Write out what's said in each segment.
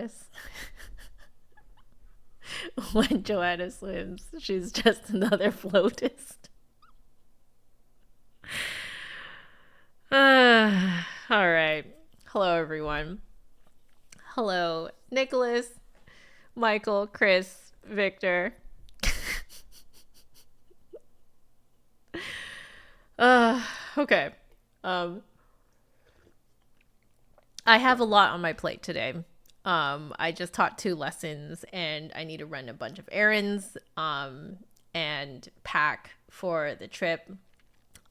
Nicholas. When Joanna swims, she's just another flutist. All right. Hello, everyone. Hello, Nicholas, Michael, Chris, Victor. Okay. I have a lot on my plate today. I just taught 2 lessons and I need to run a bunch of errands and pack for the trip.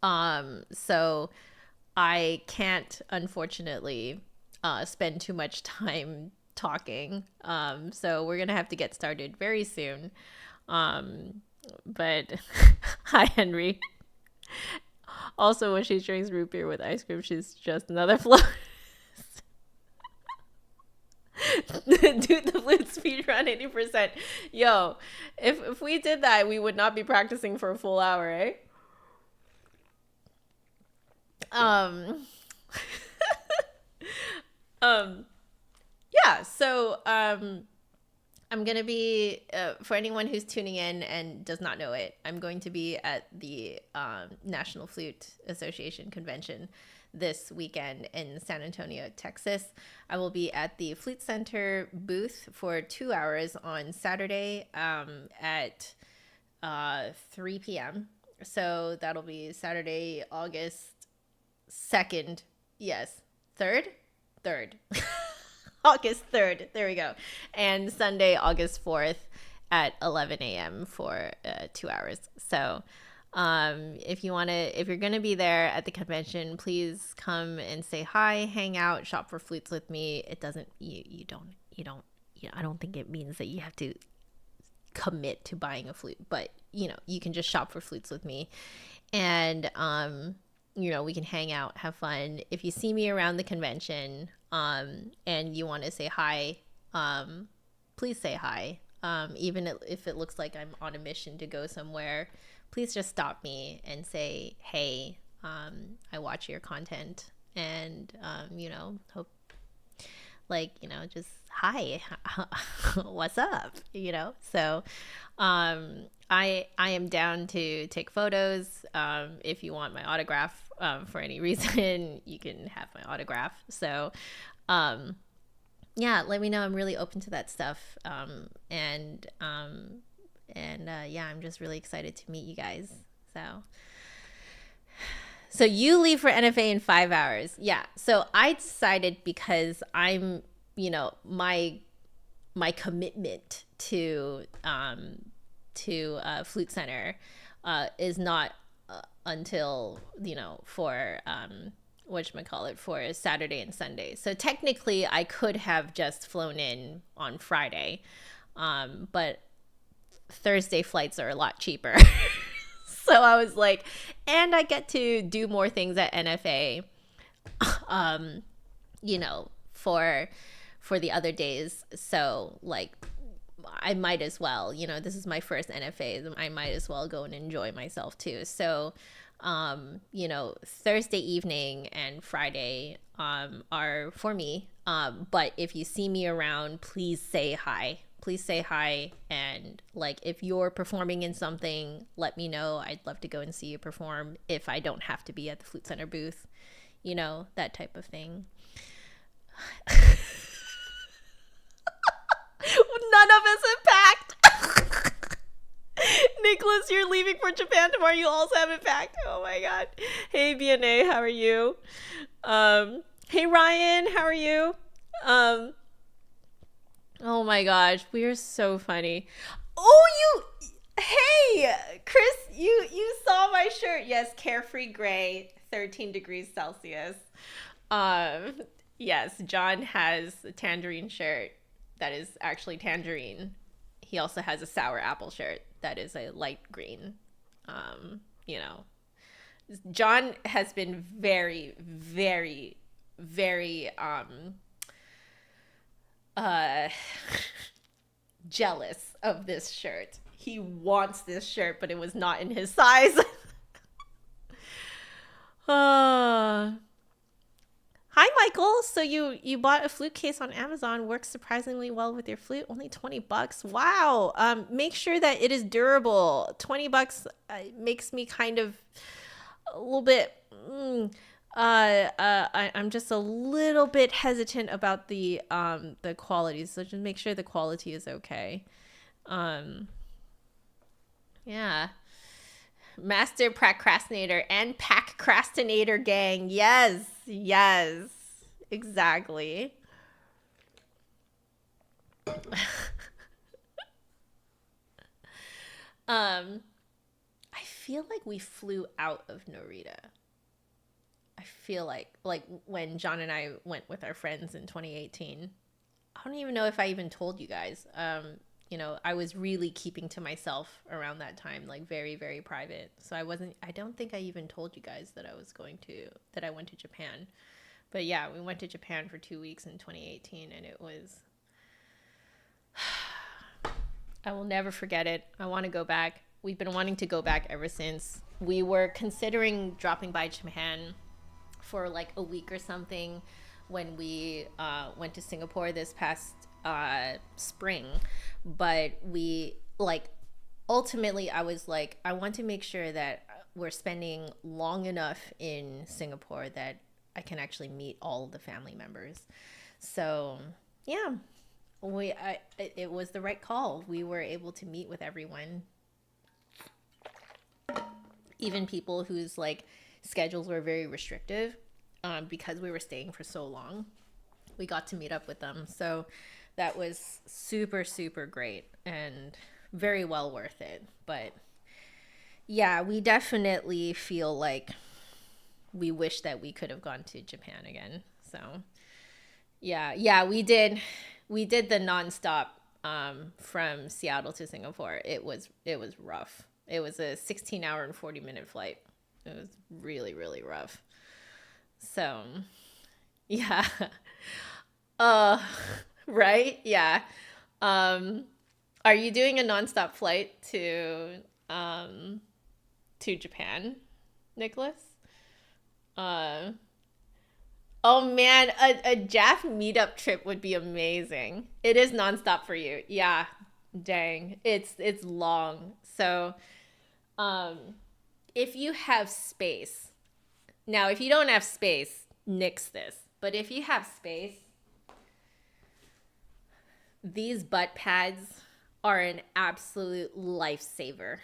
So I can't, unfortunately, spend too much time talking. So we're going to have to get started very soon. But hi, Henry. Also, when she drinks root beer with ice cream, she's just another flutist. Dude, the flute speed run 80%. Yo, if we did that, we would not be practicing for a full hour, eh? Yeah, so I'm gonna be for anyone who's tuning in and does not know it, I'm going to be at the National Flute Association convention this weekend in San Antonio, Texas. I will be at the Flute Center booth for 2 hours on Saturday at 3 p.m. So that'll be Saturday, August 2nd. Yes, 3rd? 3rd. August 3rd. There we go. And Sunday, August 4th at 11 a.m. for 2 hours. So if you're going to be there at the convention, please come and say hi, hang out, shop for flutes with me. It doesn't, I don't think it means that you have to commit to buying a flute, but you can just shop for flutes with me. And, we can hang out, have fun. If you see me around the convention, and you want to say hi, please say hi. Even if it looks like I'm on a mission to go somewhere, please just stop me and say, hey, I watch your content and, hope, just hi, what's up, So, I am down to take photos. If you want my autograph, for any reason, you can have my autograph. So, yeah, let me know. I'm really open to that stuff. Yeah, I'm just really excited to meet you guys. So you leave for NFA in 5 hours. Yeah. So I decided, because I'm, my commitment to Flute Center is not until for for Saturday and Sunday. So technically I could have just flown in on Friday, but Thursday flights are a lot cheaper. So I was like, and I get to do more things at NFA for the other days. So I might as well, this is my first NFA. I might as well go and enjoy myself too. So, Thursday evening and Friday are for me. But if you see me around, please say hi. Please say hi. And if you're performing in something, let me know. I'd love to go and see you perform if I don't have to be at the Flute Center booth, that type of thing. None of us have packed. Nicholas, you're leaving for Japan tomorrow. You also haven't packed. Oh my God. Hey, BNA, how are you? Hey, Ryan, how are you? Oh my gosh, we are so funny. Hey, Chris, you saw my shirt. Yes, Carefree Gray, 13 degrees Celsius. Yes, John has a tangerine shirt that is actually tangerine. He also has a sour apple shirt that is a light green. John has been very, very, very jealous of this shirt. He wants this shirt, but it was not in his size. Hi, Hi, Michael. So you bought a flute case on Amazon. Works surprisingly well with your flute. Only $20. Wow. Make sure that it is durable. $20 makes me kind of a little bit. I'm just a little bit hesitant about the quality. So just make sure the quality is okay. Yeah. Master procrastinator and packcrastinator gang. Yes. Yes. Exactly. I feel like we flew out of Narita. I feel like when John and I went with our friends in 2018. I don't even know if I even told you guys. I was really keeping to myself around that time, like very, very private. So I don't think I even told you guys that I went to Japan. But yeah, we went to Japan for 2 weeks in 2018 and it was, I will never forget it. I want to go back. We've been wanting to go back ever since. We were considering dropping by Japan for like a week or something when we went to Singapore this past spring, but ultimately I was like, I want to make sure that we're spending long enough in Singapore that I can actually meet all of the family members. So yeah, it was the right call. We were able to meet with everyone, even people whose like schedules were very restrictive, because we were staying for so long. We got to meet up with them. So that was super, super great and very well worth it. But yeah, we definitely feel like we wish that we could have gone to Japan again. So yeah, we did the nonstop from Seattle to Singapore. It was rough. It was a 16-hour and 40-minute flight. It was really, really rough. So yeah. Right? Yeah. Are you doing a nonstop flight to Japan, Nicholas? Uh, oh man, a JAF meetup trip would be amazing. It is nonstop for you. Yeah. Dang. It's long. So, if you have space. Now, if you don't have space, nix this. But if you have space, these butt pads are an absolute lifesaver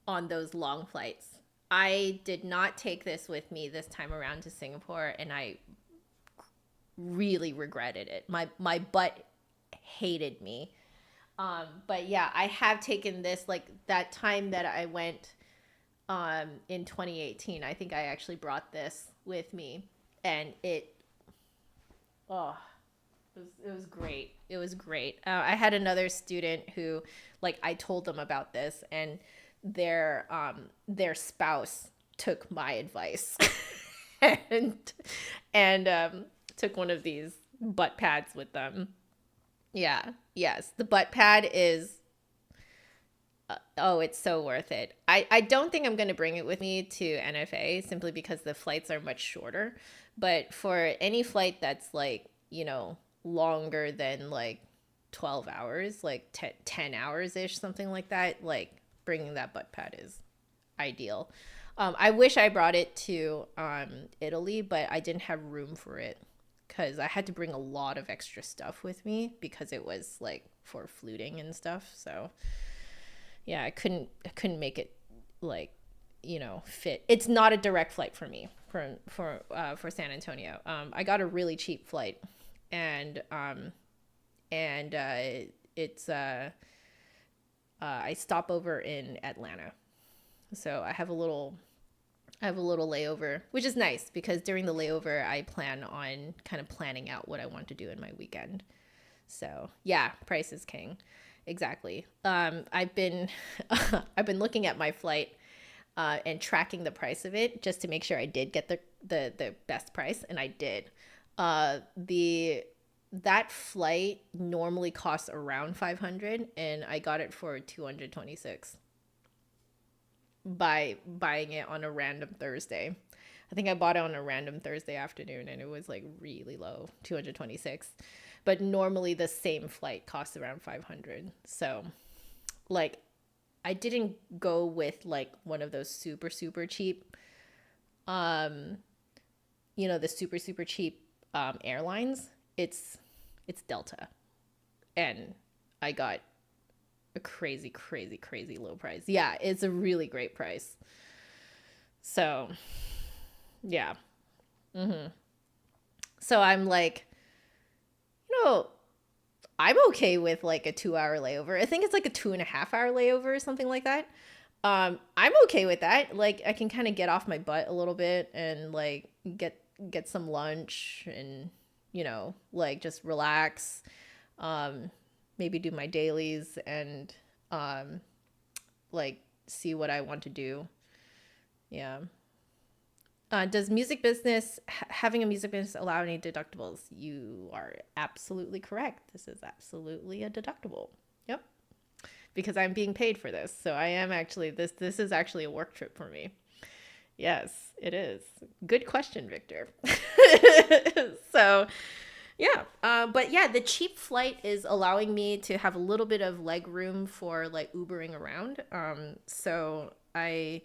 on those long flights. I did not take this with me this time around to Singapore, and I really regretted it. My butt hated me. But yeah, I have taken this, like that time that I went in 2018. I think I actually brought this with me, and it was great. It was great. I had another student who, like, I told them about this, and their spouse took my advice and took one of these butt pads with them. Yeah. Yes, the butt pad is it's so worth it. I don't think I'm going to bring it with me to NFA simply because the flights are much shorter. But for any flight that's like, longer than like 12 hours, like 10 hours-ish, something like that, like bringing that butt pad is ideal. I wish I brought it to Italy, but I didn't have room for it because I had to bring a lot of extra stuff with me because it was like for fluting and stuff. So yeah, I couldn't make it like, fit. It's not a direct flight for me for San Antonio. I got a really cheap flight, and it's I stop over in Atlanta, so I have a little layover, which is nice because during the layover I plan on kind of planning out what I want to do in my weekend. So yeah, price is king. Exactly. I've been looking at my flight and tracking the price of it just to make sure I did get the best price, and I did. That flight normally costs around $500, and I got it for $226 by buying it on a random Thursday. I think I bought it on a random Thursday afternoon and it was like really low, 226. But normally the same flight costs around 500. So like I didn't go with like one of those super, super cheap, the super, super cheap airlines. It's Delta. And I got a crazy, crazy, crazy low price. Yeah, it's a really great price. So, yeah. So I'm like, I'm okay with like a 2-hour layover. I think it's like a 2.5-hour layover or something like that. I'm okay with that. Like I can kind of get off my butt a little bit and like get some lunch and, like just relax. Maybe do my dailies and like see what I want to do. Yeah. Does having a music business allow any deductibles? You are absolutely correct. This is absolutely a deductible. Yep. Because I'm being paid for this. So I am actually, this is actually a work trip for me. Yes, it is. Good question, Victor. So yeah. But yeah, the cheap flight is allowing me to have a little bit of leg room for like Ubering around. So I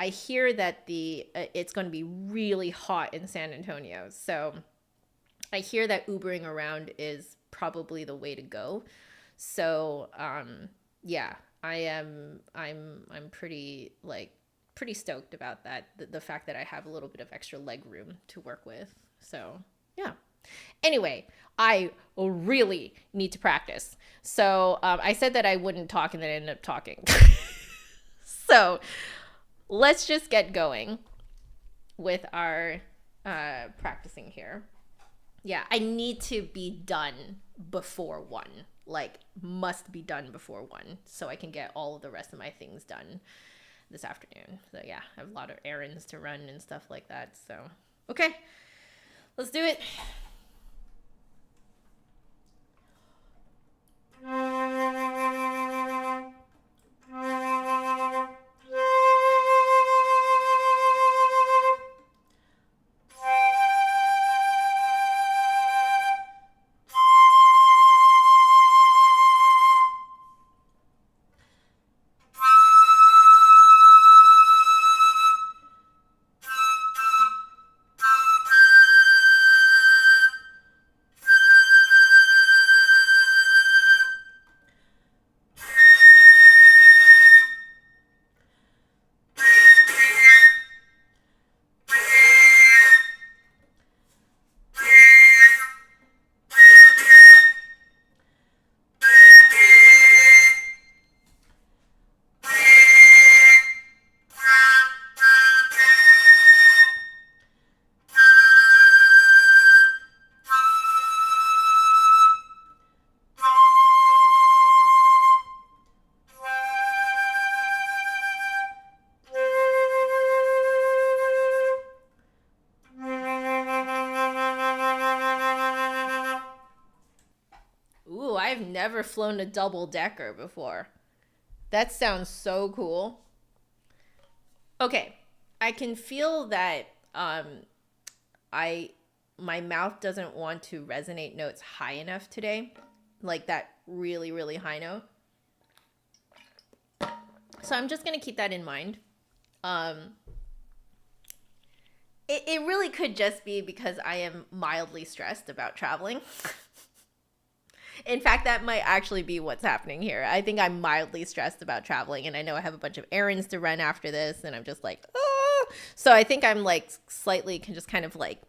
hear that it's going to be really hot in San Antonio. So I hear that Ubering around is probably the way to go. So yeah, I'm pretty stoked about that. The fact that I have a little bit of extra leg room to work with. So yeah. Anyway, I really need to practice. So I said that I wouldn't talk and then I ended up talking. So let's just get going with our practicing here. Yeah, I need to be done before 1. Like, must be done before 1 so I can get all of the rest of my things done this afternoon. So yeah, I have a lot of errands to run and stuff like that. So, okay, let's do it. I've never flown a double decker before. That sounds so cool. Okay, I can feel that my mouth doesn't want to resonate notes high enough today, like that really, really high note. So I'm just gonna keep that in mind. It really could just be because I am mildly stressed about traveling. In fact, that might actually be what's happening here. I think I'm mildly stressed about traveling, and I know I have a bunch of errands to run after this, and I'm just like, oh. So I think I'm like slightly just kind of like,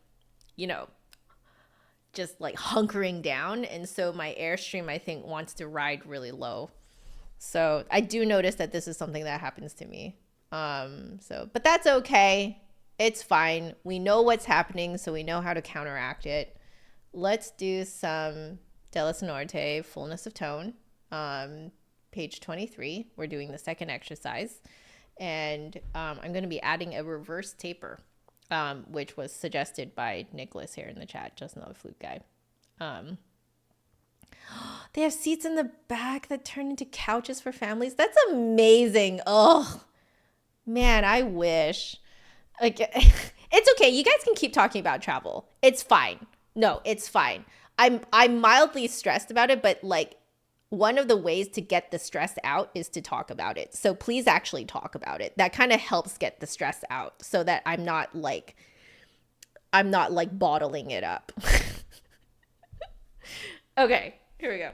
just like hunkering down. And so my airstream, I think, wants to ride really low. So I do notice that this is something that happens to me. But that's okay. It's fine. We know what's happening, so we know how to counteract it. Let's do some De la Sonorite, Fullness of Tone, page 23. We're doing the second exercise. And I'm going to be adding a reverse taper, which was suggested by Nicholas here in the chat, just another flute guy. They have seats in the back that turn into couches for families. That's amazing. Oh, man, I wish. Like, It's okay. You guys can keep talking about travel. It's fine. No, it's fine. I'm mildly stressed about it, but like one of the ways to get the stress out is to talk about it. So please actually talk about it. That kind of helps get the stress out so that I'm not like bottling it up. Okay, here we go.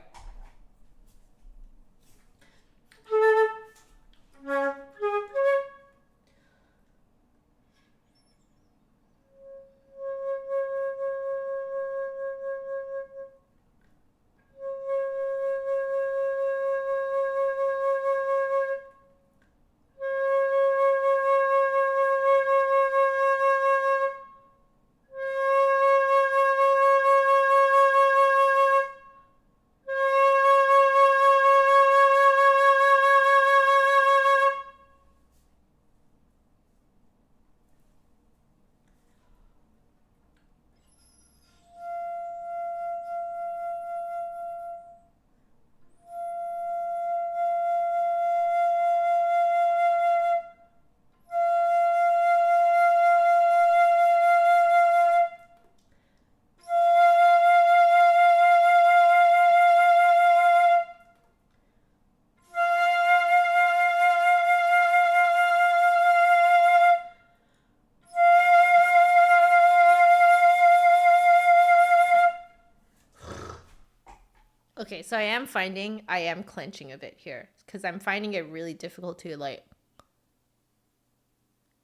Okay, so I am clenching a bit here because I'm finding it really difficult to like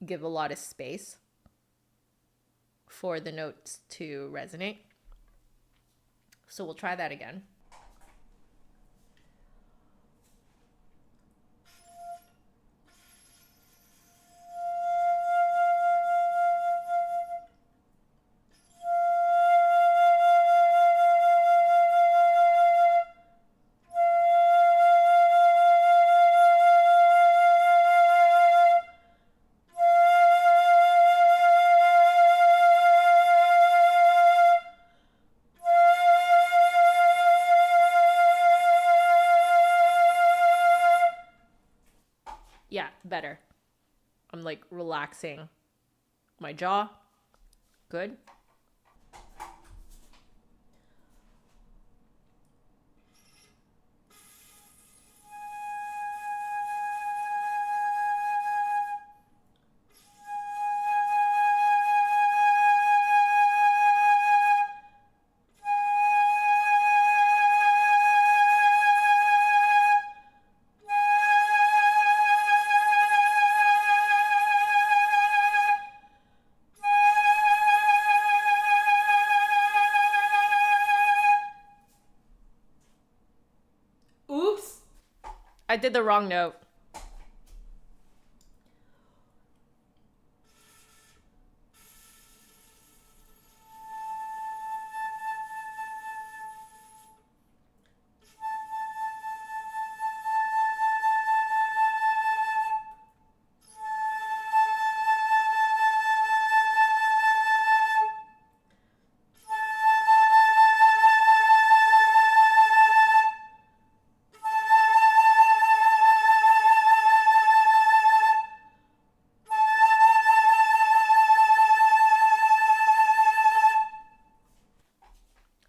give a lot of space for the notes to resonate. So we'll try that again. Yeah, better. I'm like relaxing my jaw. Good. Oops. I did the wrong note.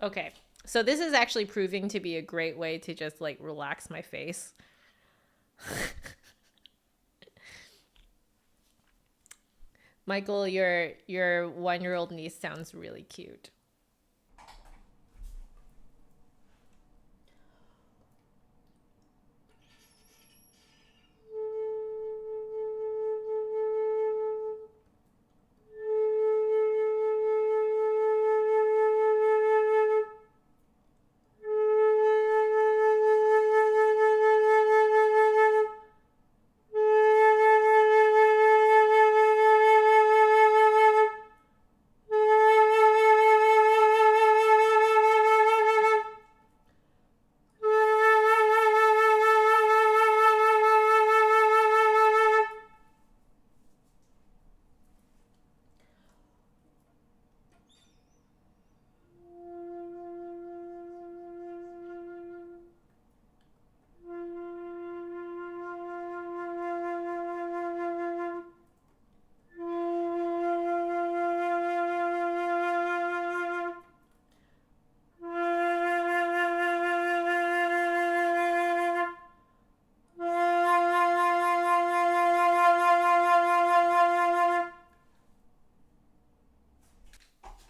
Okay, so this is actually proving to be a great way to just like relax my face. Michael, your 1-year-old niece sounds really cute.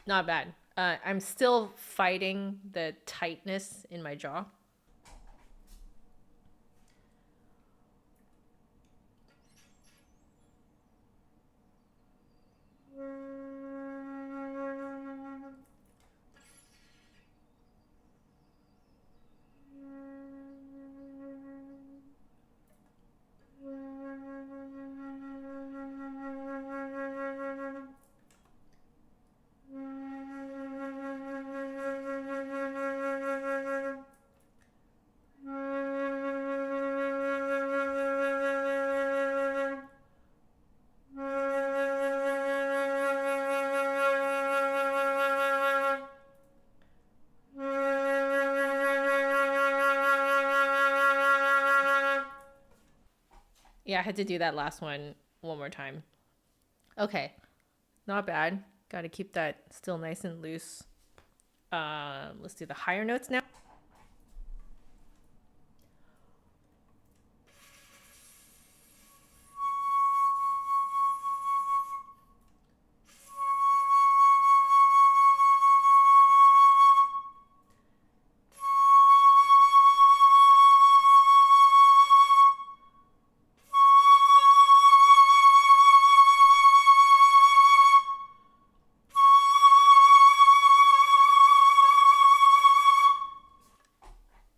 Not bad. I'm still fighting the tightness in my jaw. Yeah, I had to do that last one more time. Okay, not bad. Got to keep that still nice and loose. Let's do the higher notes now.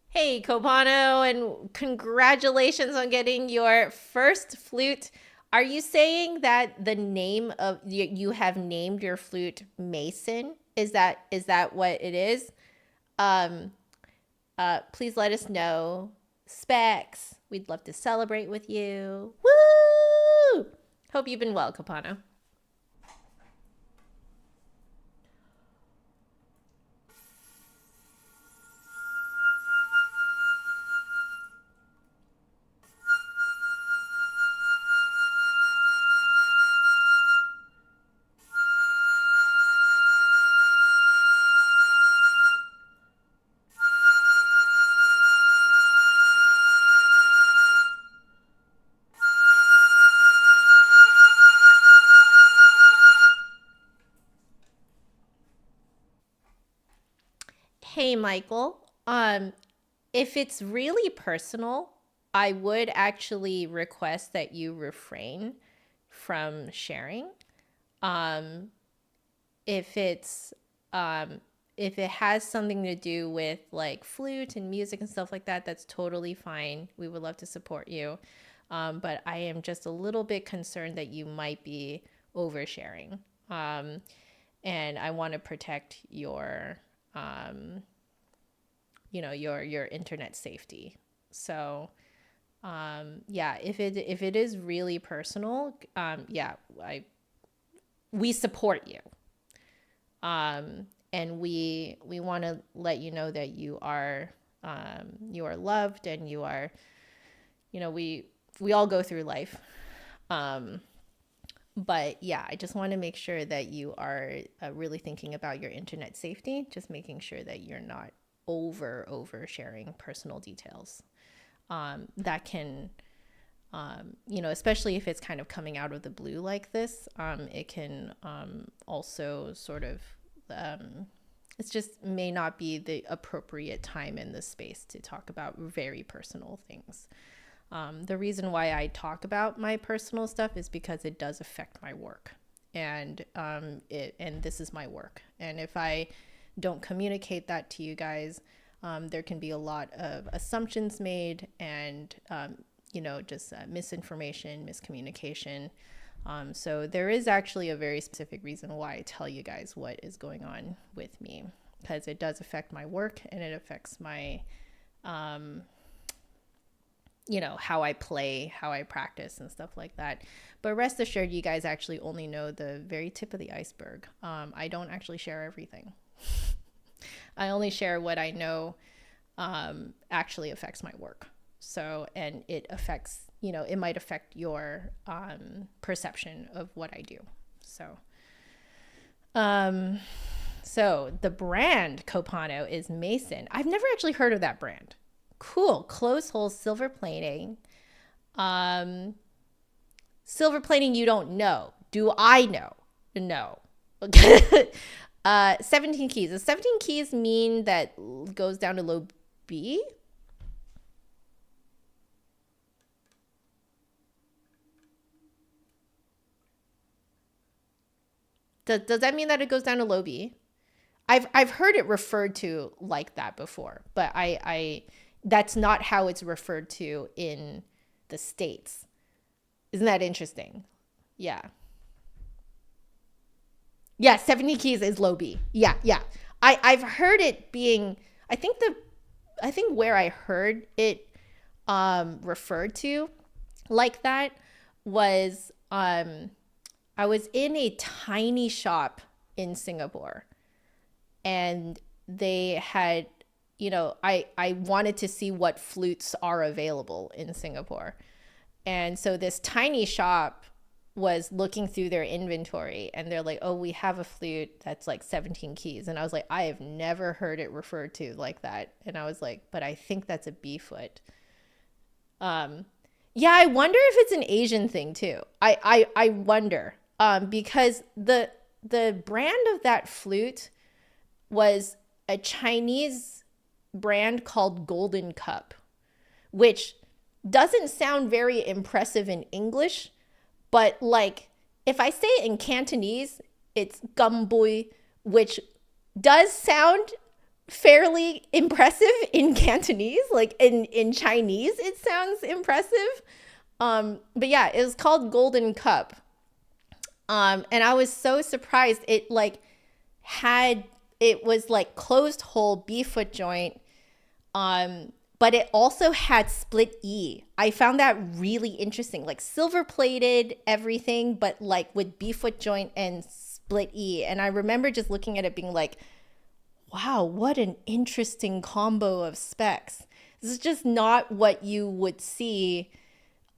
Hey, Copano, and congratulations on getting your first flute. Are you saying that the name of you have named your flute Mason? Is that what it is? Um, please let us know. Specs. We'd love to celebrate with you. Woo! Hope you've been well, Copano. Hey, Michael. If it's really personal, I would actually request that you refrain from sharing. Um, if it's if it has something to do with like flute and music and stuff like that, that's totally fine. We would love to support you. But I am just a little bit concerned that you might be oversharing. And I want to protect your your internet safety. So yeah, if it is really personal, yeah, we support you. And we want to let you know that you are loved, and you are, we all go through life. But yeah, I just want to make sure that you are really thinking about your internet safety, just making sure that you're not over sharing personal details. That can, especially if it's kind of coming out of the blue like this, it can also sort of, it just may not be the appropriate time in this space to talk about very personal things. The reason why I talk about my personal stuff is because it does affect my work, and this is my work. And if I don't communicate that to you guys, there can be a lot of assumptions made, and just misinformation, miscommunication. So there is actually a very specific reason why I tell you guys what is going on with me, because it does affect my work, and it affects my how I play, how I practice and stuff like that. But rest assured, you guys actually only know the very tip of the iceberg. I don't actually share everything. I only share what I know actually affects my work. So, and it affects, it might affect your perception of what I do. So the brand Copano is Mason. I've never actually heard of that brand. Cool. Close hole silver plating. Silver plating you don't know. Do I know? No. 17 keys. Does 17 keys mean that goes down to low B? Does that mean that it goes down to low B? I've heard it referred to like that before, but I that's not how it's referred to in the States. Isn't that interesting? Yeah. Yeah, 70 keys is low B. Yeah. I've heard it being, I think where I heard it referred to like that was I was in a tiny shop in Singapore, and they had, I wanted to see what flutes are available in Singapore. And so this tiny shop was looking through their inventory, and they're like, oh, we have a flute that's like 17 keys. And I was like, I have never heard it referred to like that. And I was like, but I think that's a B foot. Yeah, I wonder if it's an Asian thing too. I wonder, because the brand of that flute was a Chinese brand called Golden Cup, which doesn't sound very impressive in English, but like if I say it in Cantonese, it's gum-bui, which does sound fairly impressive in Cantonese. Like in Chinese, it sounds impressive. But yeah, it was called Golden Cup. And I was so surprised. It was like closed hole B foot joint. But it also had split E. I found that really interesting, like silver plated everything, but like with B foot joint and split E. And I remember just looking at it being like, wow, what an interesting combo of specs. This is just not what you would see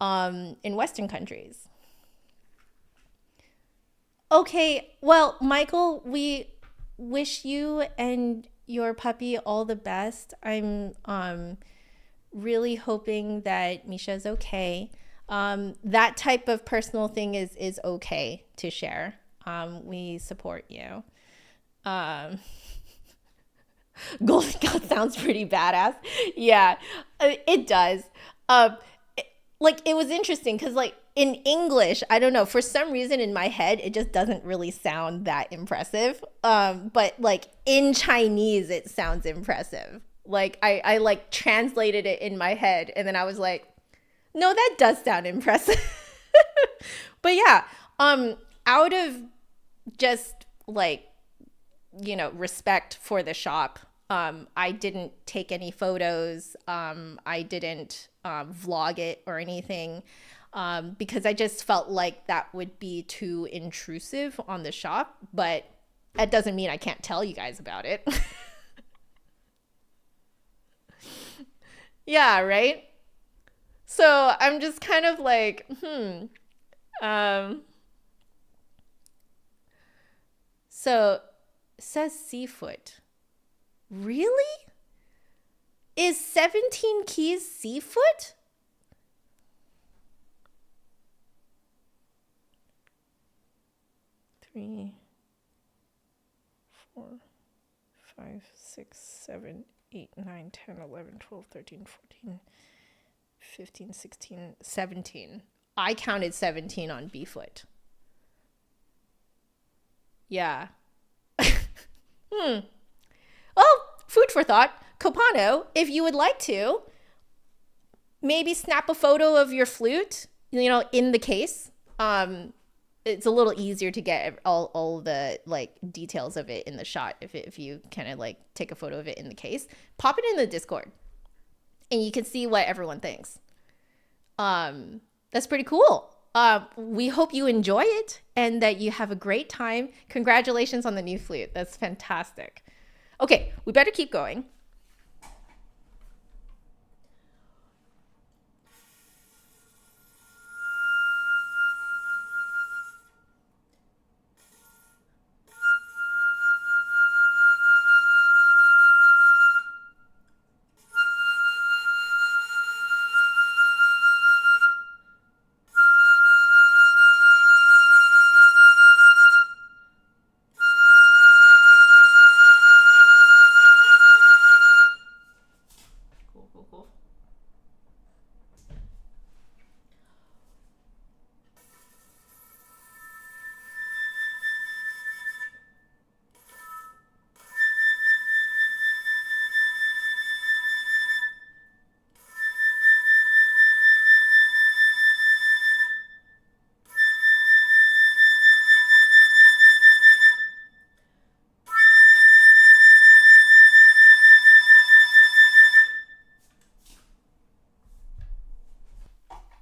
in Western countries. Okay, well, Michael, we wish you and your puppy all the best. I'm really hoping that Misha's okay. That type of personal thing is okay to share. We support you. Golden God sounds pretty badass. Yeah, it does. It was interesting because like in English, I don't know, for some reason in my head, it just doesn't really sound that impressive. But like in Chinese, it sounds impressive. Like I like translated it in my head, and then I was like, no, that does sound impressive. But yeah, out of just like, respect for the shop, I didn't take any photos. I didn't vlog it or anything, because I just felt like that would be too intrusive on the shop. But that doesn't mean I can't tell you guys about it. Yeah, right? So I'm just kind of like, So it says C-foot. Really? Is 17 keys C-foot? Three, 4, 5, 6, 7, 8, 9, 10, 11, 12, 13, 14, 15, 16, 17. I counted 17 on B foot. Yeah. Well, food for thought. Copano, if you would like to, maybe snap a photo of your flute, in the case. It's a little easier to get all the like details of it in the shot if you kind of like take a photo of it in the case. Pop it in the Discord, and you can see what everyone thinks. That's pretty cool. We hope you enjoy it and that you have a great time. Congratulations on the new flute. That's fantastic. Okay, we better keep going.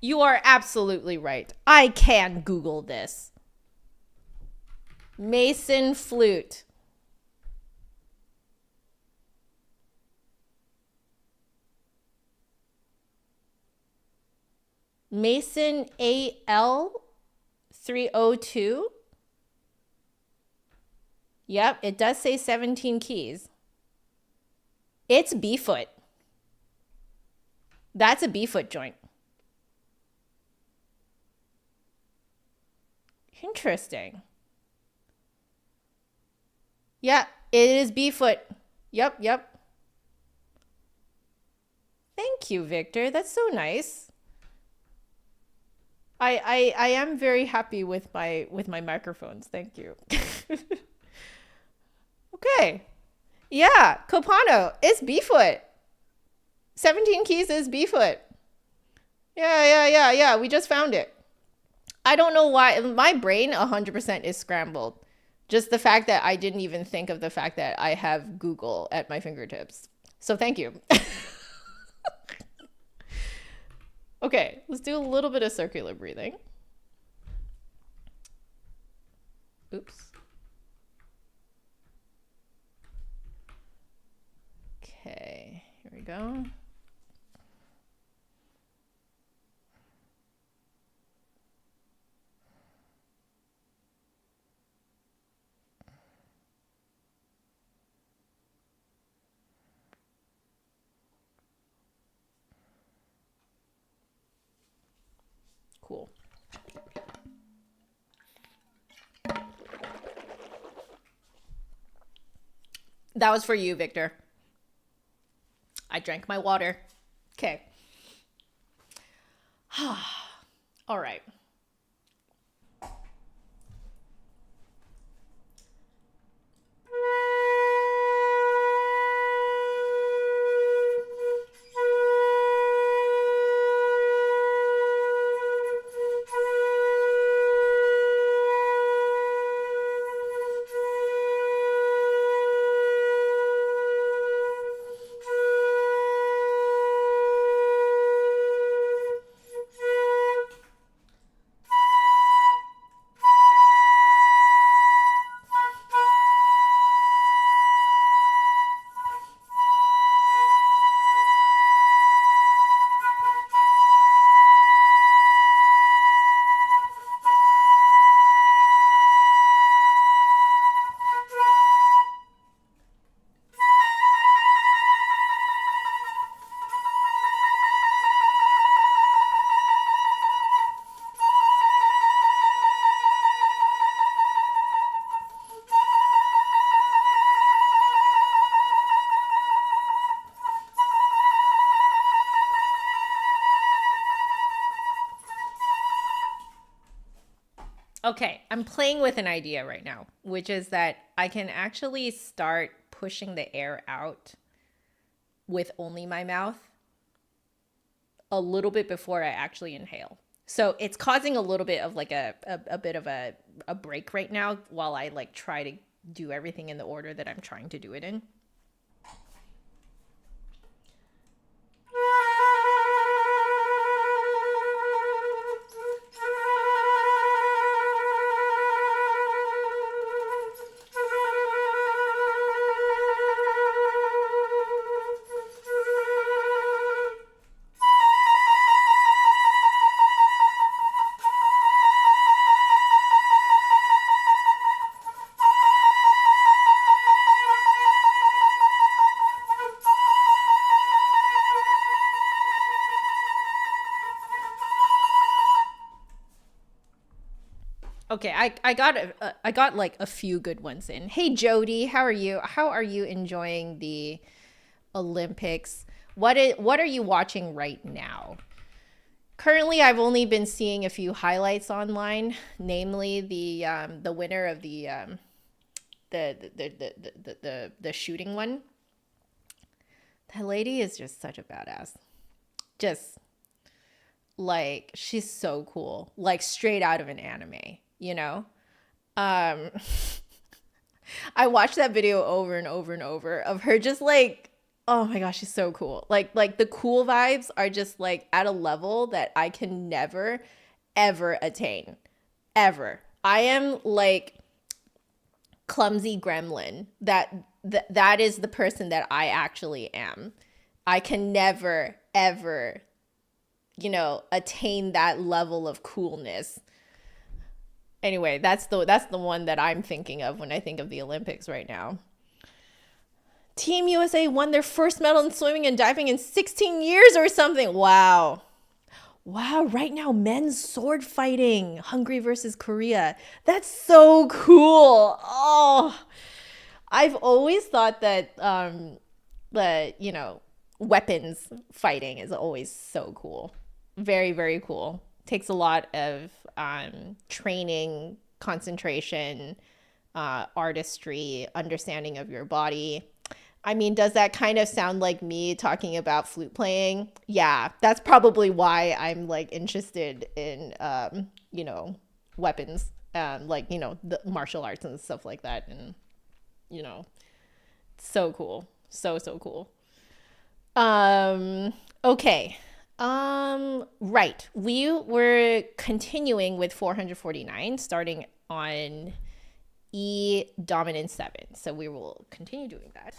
You are absolutely right. I can Google this. Mason flute. Mason AL 302. Yep, it does say 17 keys. It's B-foot. That's a B-foot joint. Interesting. Yeah, it is B-foot. Yep. Thank you, Victor. That's so nice. I am very happy with my microphones. Thank you. Okay. Yeah, Copano, it's B-foot. 17 keys is B-foot. Yeah. We just found it. I don't know why. My brain 100% is scrambled. Just the fact that I didn't even think of the fact that I have Google at my fingertips. So thank you. Okay, let's do a little bit of circular breathing. Oops. Okay, here we go. Cool. That was for you, Victor. I drank my water. Okay. All right. Okay, I'm playing with an idea right now, which is that I can actually start pushing the air out with only my mouth a little bit before I actually inhale. So it's causing a little bit of like a bit of a break right now while I like try to do everything in the order that I'm trying to do it in. Okay, I got like a few good ones in. Hey Jody, how are you? How are you enjoying the Olympics? What are you watching right now? Currently, I've only been seeing a few highlights online, namely the winner of the shooting one. That lady is just such a badass. Just like she's so cool, like straight out of an anime, you know? I watched that video over and over and over of her just like Oh my gosh, she's so cool. Like the cool vibes are just like at a level that I can never ever attain. Ever. I am like clumsy gremlin. That is the person that I actually am. I can never ever, attain that level of coolness. Anyway, that's the one that I'm thinking of when I think of the Olympics right now. Team USA won their first medal in swimming and diving in 16 years or something. Wow. Wow, right now, men's sword fighting, Hungary versus Korea. That's so cool. Oh, I've always thought that, weapons fighting is always so cool. Very, very cool. Takes a lot of training, concentration, artistry, understanding of your body. I mean, does that kind of sound like me talking about flute playing? Yeah, that's probably why I'm like interested in, weapons, the martial arts and stuff like that. And, so cool. So, so cool. Okay. Right. We were continuing with 449, starting on E dominant 7. So we will continue doing that.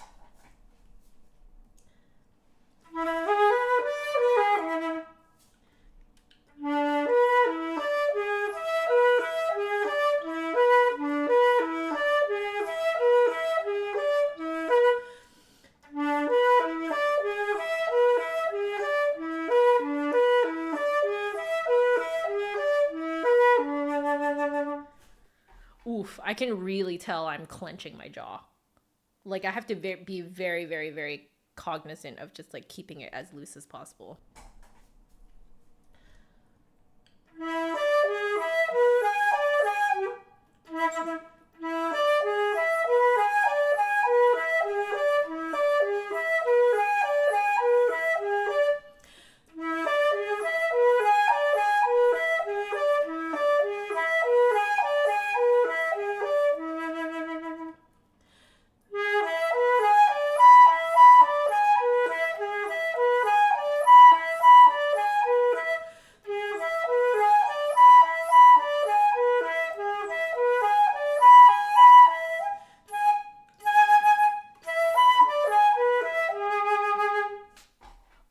Oof, I can really tell I'm clenching my jaw. Like I have to be very, very, very cognizant of just like keeping it as loose as possible.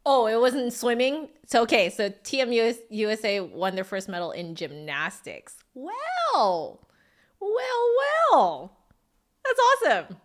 Oh, it wasn't swimming? So, okay. So, USA won their first medal in gymnastics. Well, well. That's awesome.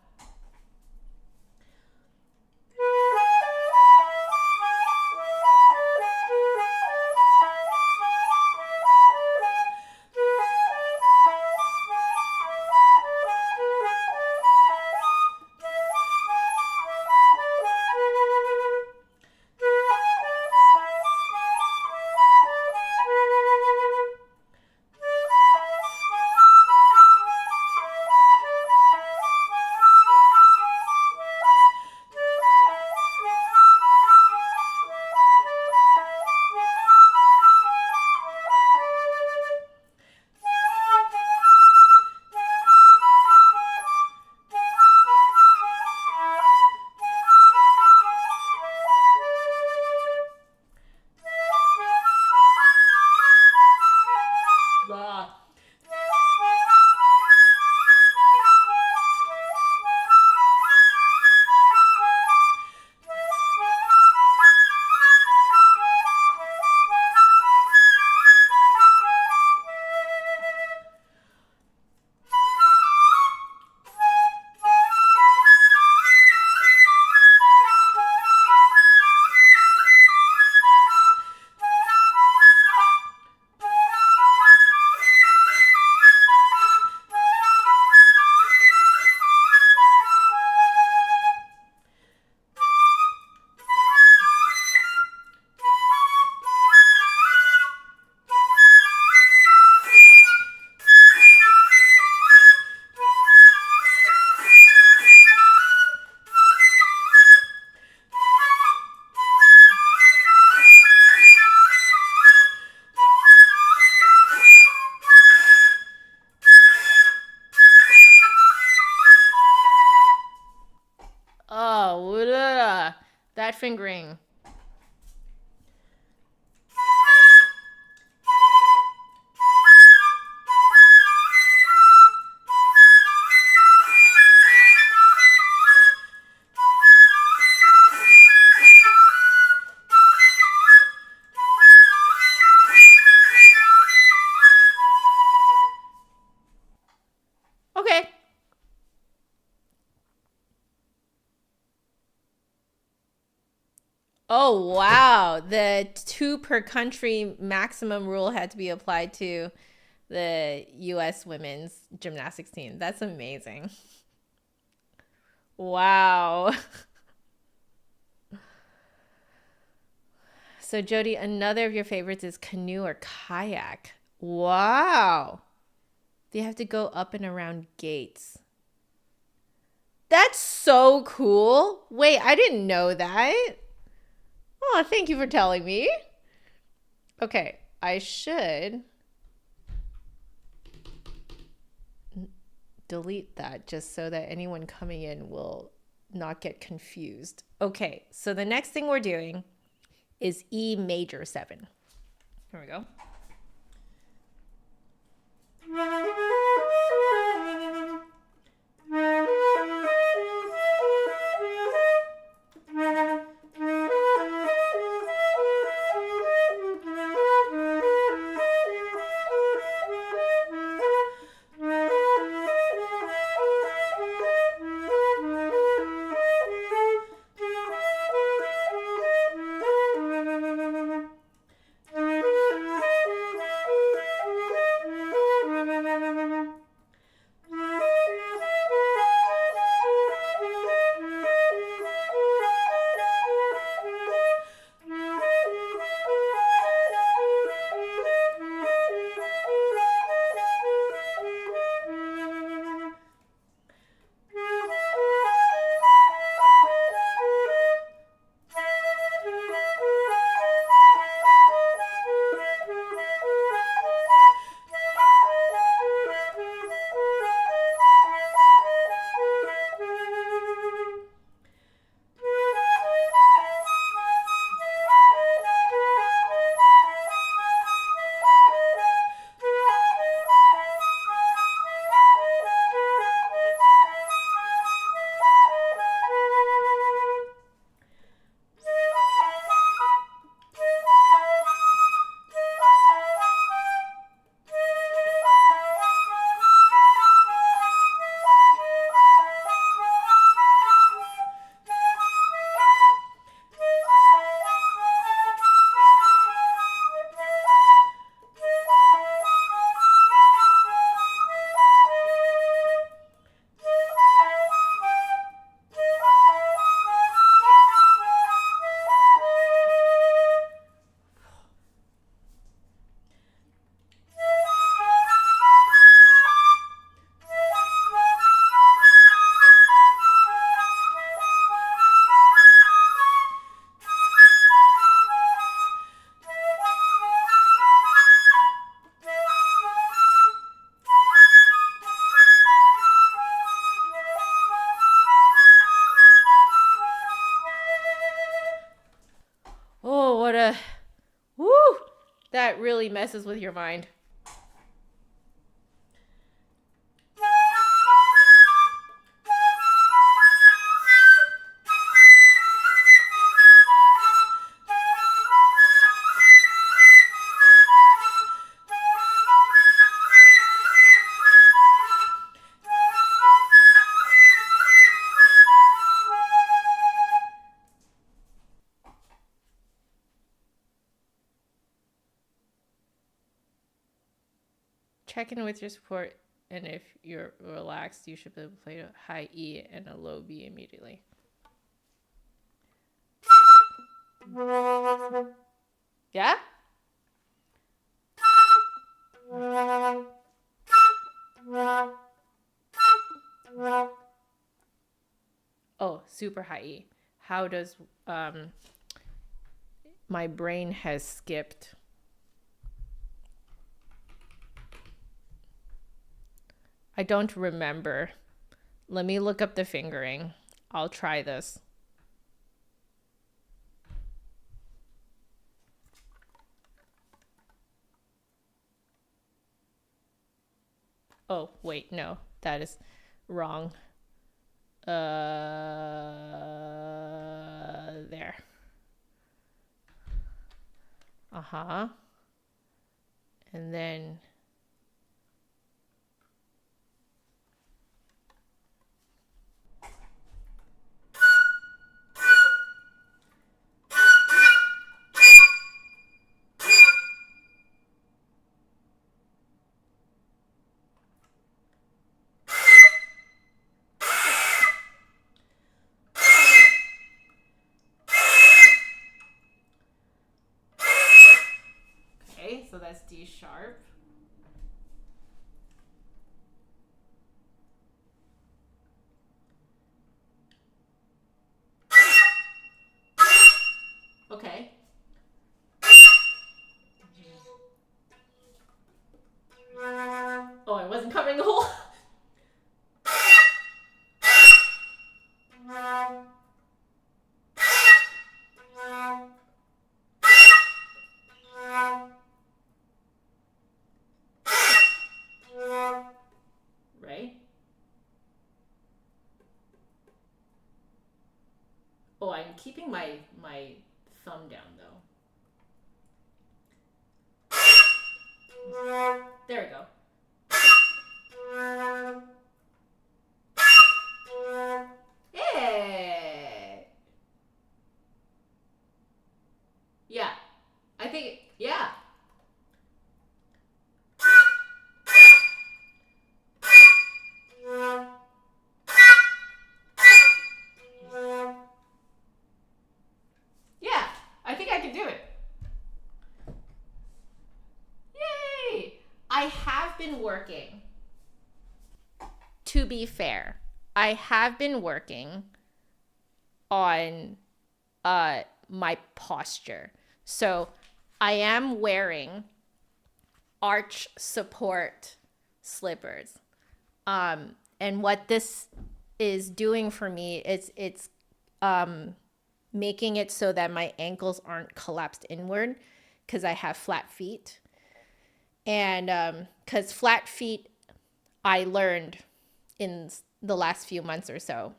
fingering. Okay. Oh, wow. The 2 per country maximum rule had to be applied to the U.S. women's gymnastics team. That's amazing. Wow. So, Jody, another of your favorites is canoe or kayak. Wow. They have to go up and around gates. That's so cool. Wait, I didn't know that. Oh, thank you for telling me. Okay, I should delete that just so that anyone coming in will not get confused. Okay, so the next thing we're doing is E major 7. Here we go. That really messes with your mind. Check in with your support, and if you're relaxed, you should be able to play a high E and a low B immediately. Yeah? Oh, super high E. How does my brain has skipped? I don't remember. Let me look up the fingering. I'll try this. Oh, wait, no, that is wrong. There. Uh-huh. And then okay, so that's D sharp. Okay. Oh, I wasn't covering the hole. Right? Oh, I'm keeping my thumb down though. There we go. Hey. Yeah. I think, yeah. Yeah, I think I can do it. Yay! I have been working. To be fair, I have been working on my posture. So I am wearing arch support slippers. And what this is doing for me is it's making it so that my ankles aren't collapsed inward because I have flat feet. And because flat feet, I learned in the last few months or so,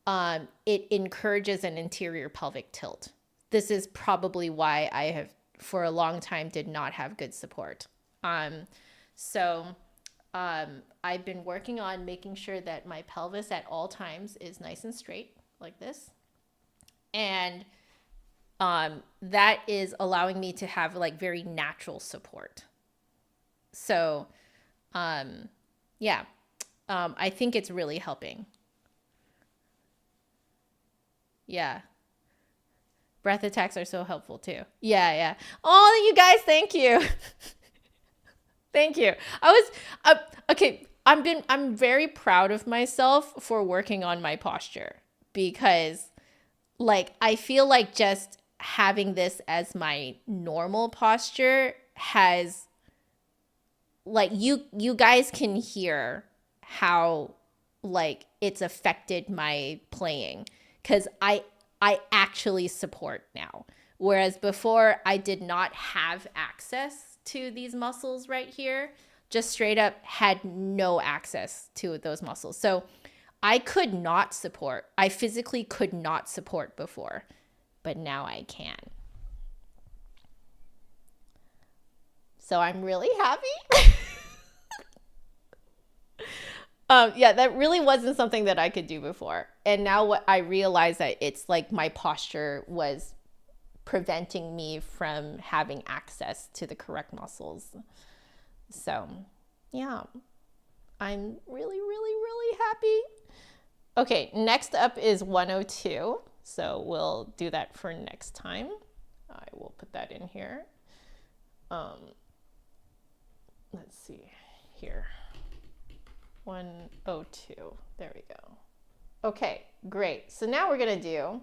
it encourages an interior pelvic tilt. This is probably why I have, for a long time, did not have good support. So I've been working on making sure that my pelvis at all times is nice and straight, like this. And that is allowing me to have like very natural support. So, yeah, I think it's really helping. Yeah. Breath attacks are so helpful too. Yeah, yeah. Oh, you guys, thank you. Thank you. I was okay. I'm very proud of myself for working on my posture because, like, I feel like just having this as my normal posture has, like, you guys can hear how, like, it's affected my playing because I actually support now, whereas before I did not have access to these muscles right here. Just straight up had no access to those muscles. So I could not support. I physically could not support before, but now I can. So I'm really happy. Yeah, that really wasn't something that I could do before. And now what I realize that it's like my posture was preventing me from having access to the correct muscles. So, yeah, I'm really, really, really happy. Okay, next up is 102. So we'll do that for next time. I will put that in here. Let's see here. 102. There we go. Okay, great. So now we're going to do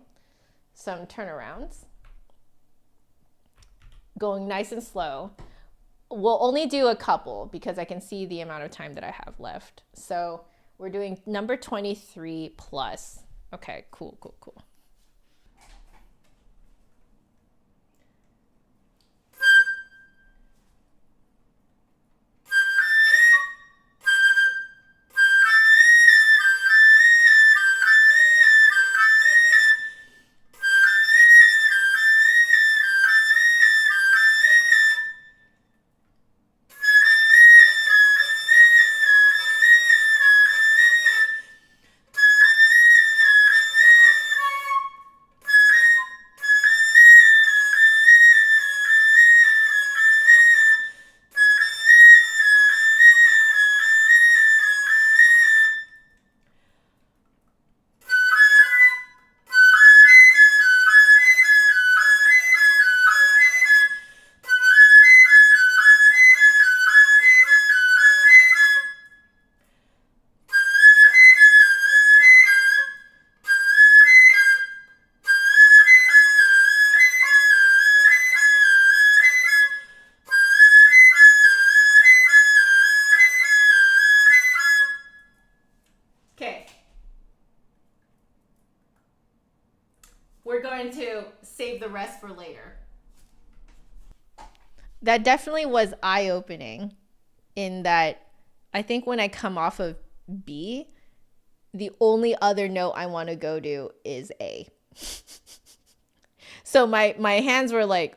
some turnarounds. Going nice and slow. We'll only do a couple because I can see the amount of time that I have left. So we're doing number 23 plus. Okay, cool, cool, cool. we're going to save the rest for later. That definitely was eye-opening in that I think when I come off of B, the only other note I want to go to is A. So my hands were like,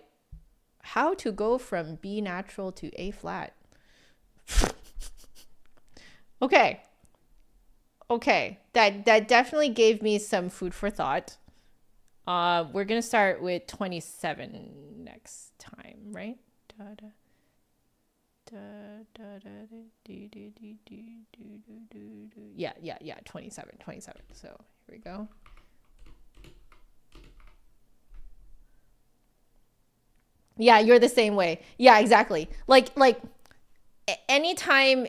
how to go from B natural to A flat? Okay. That definitely gave me some food for thought. We're gonna start with 27 next time, right? Yeah, 27. So here we go. Yeah, you're the same way. Yeah, exactly. Like anytime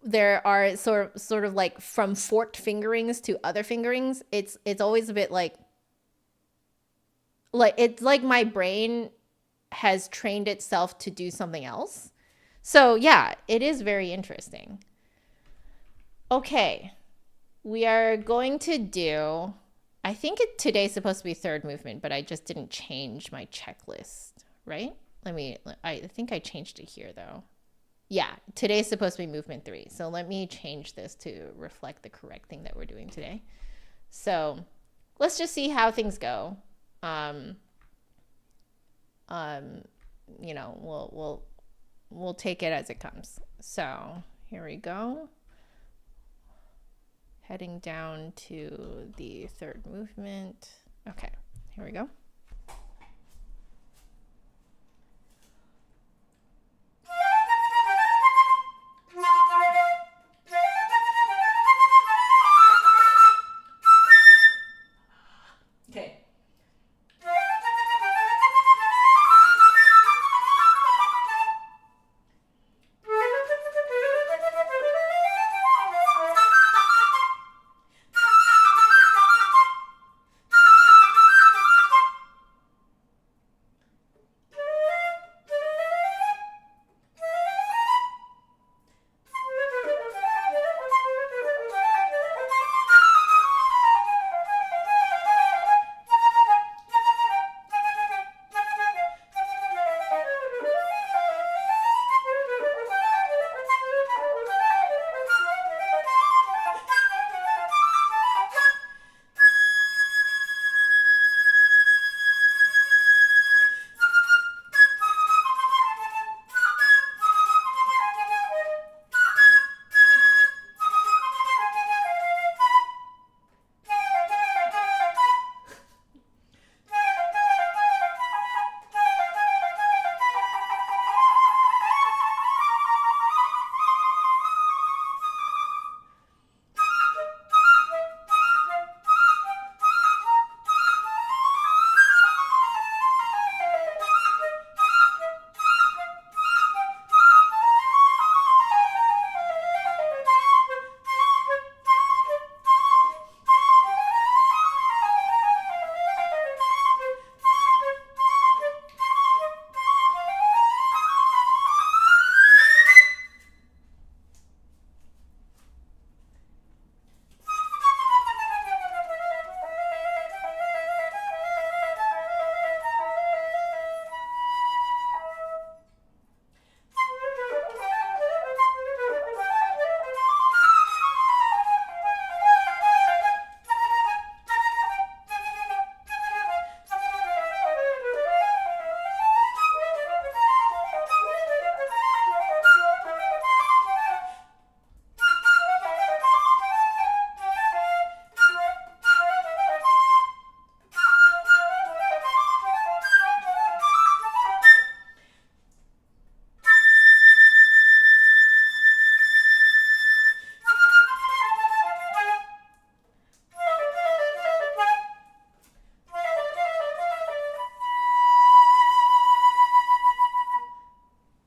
there are sort of like from forked fingerings to other fingerings, it's always a bit like it's like my brain has trained itself to do something else. So yeah, it is very interesting. Okay, we are going to do, I think today's supposed to be third movement, but I just didn't change my checklist, right? I think I changed it here though. Yeah, today's supposed to be movement 3. So let me change this to reflect the correct thing that we're doing today. So let's just see how things go. You know, we'll take it as it comes. So here we go. Heading down to the third movement. Okay, here we go. Okay.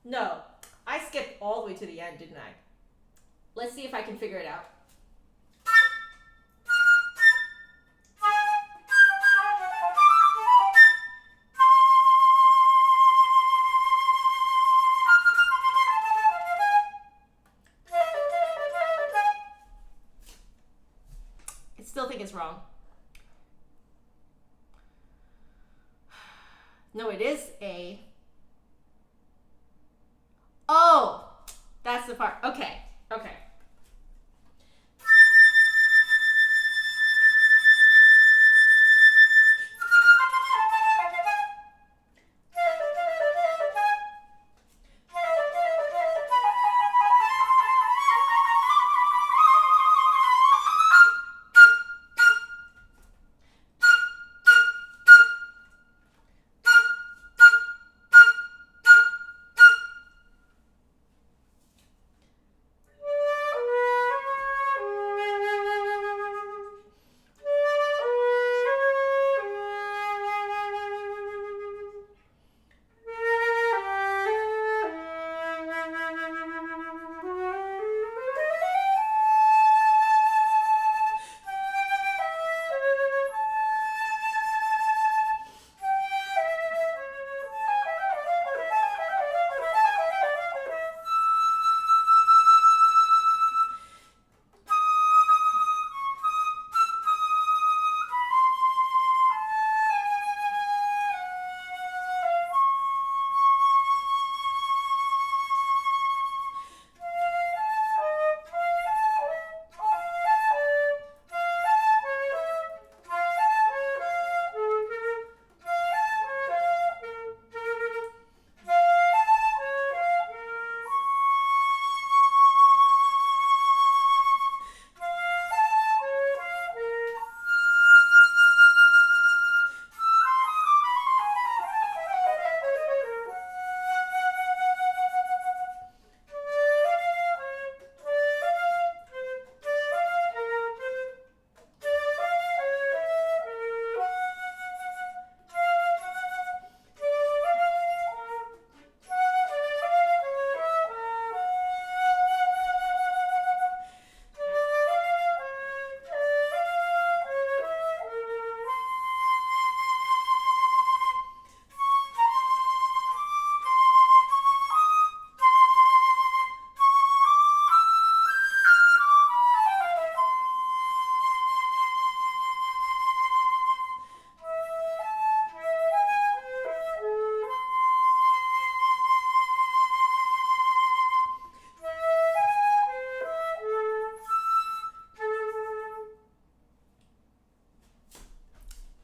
No, I skipped all the way to the end, didn't I? Let's see if I can figure it out. I still think it's wrong. No, it is A. Oh, that's the part. Okay. Okay.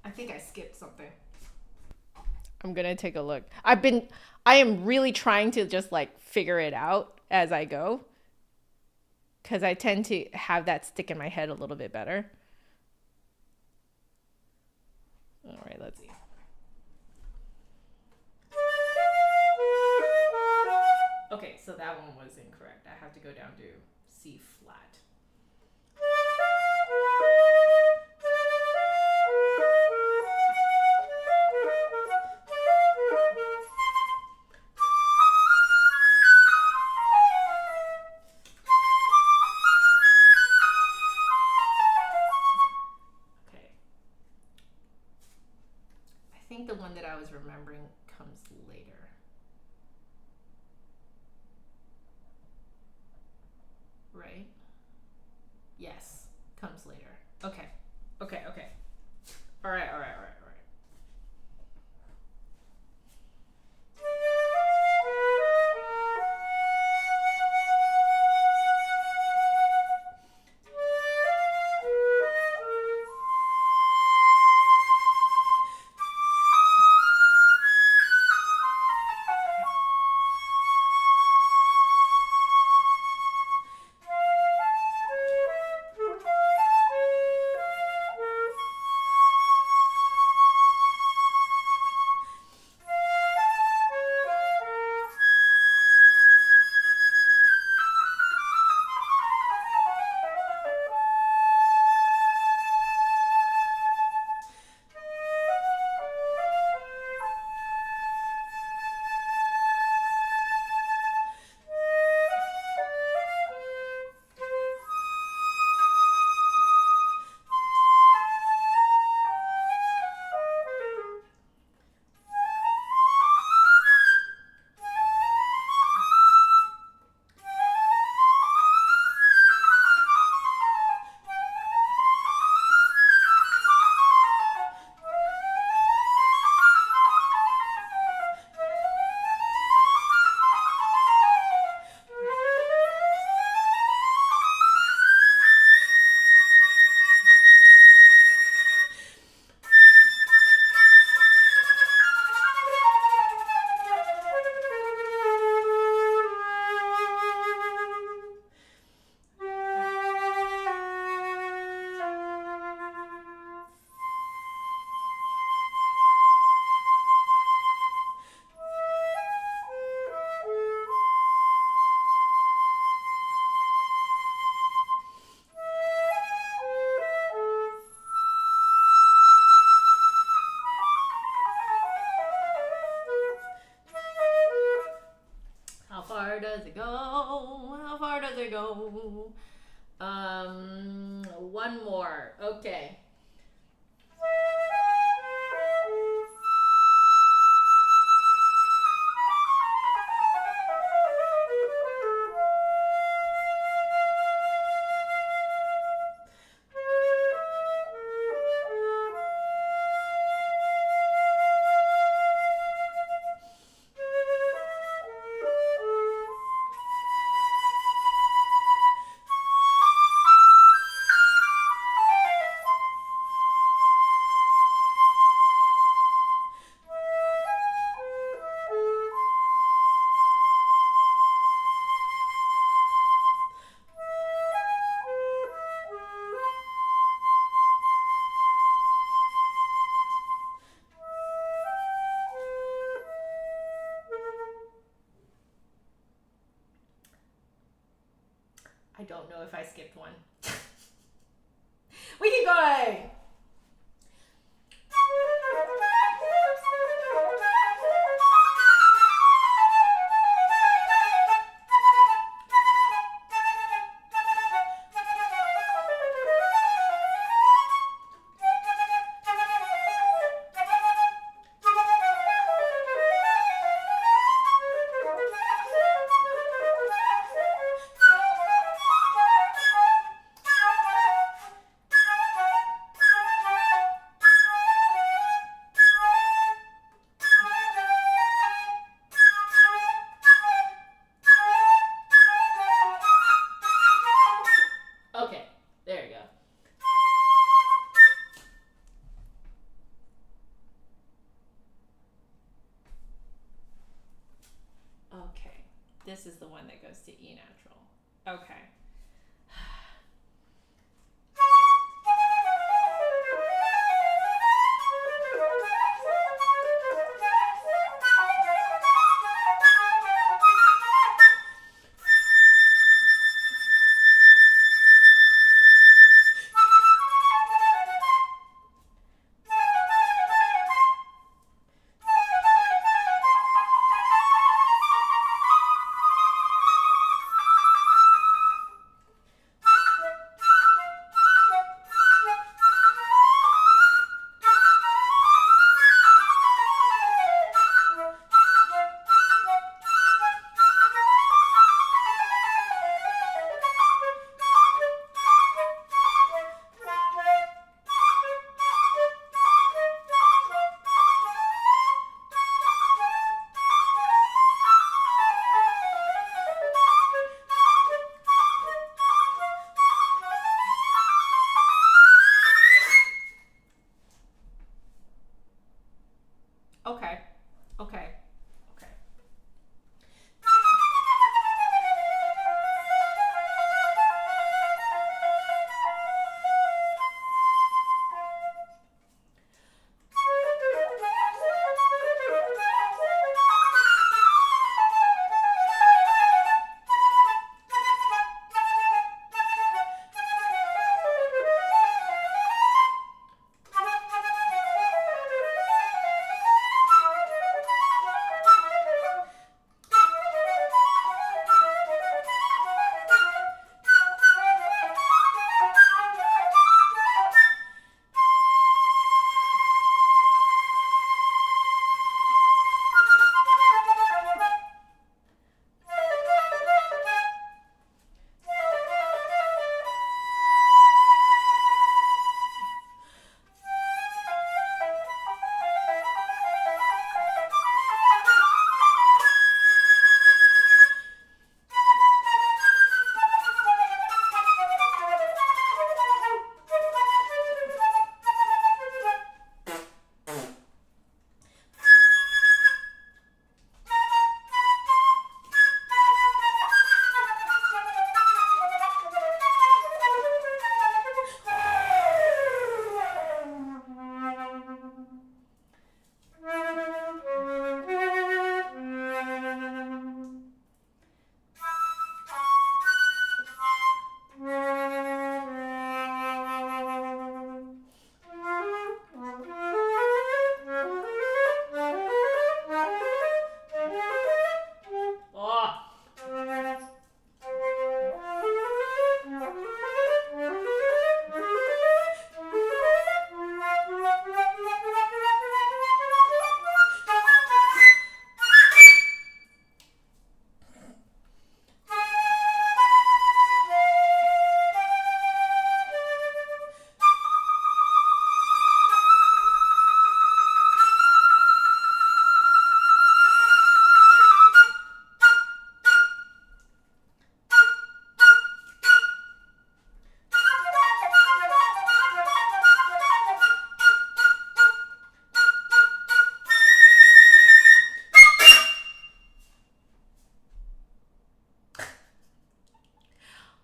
I think I skipped something. I'm gonna take a look. I am really trying to just like figure it out as I go, because I tend to have that stick in my head a little bit better. All right, let's see. Okay, so that one was incorrect. I have to go down to C flat. I think the one that I was remembering comes later. Right? Yes, comes later. Okay. Okay, okay. All right, all right, all right, all right. go. One more. Okay. I don't know if I skipped one. We keep going. Okay, there you go. Okay, this is the one that goes to E natural. Okay.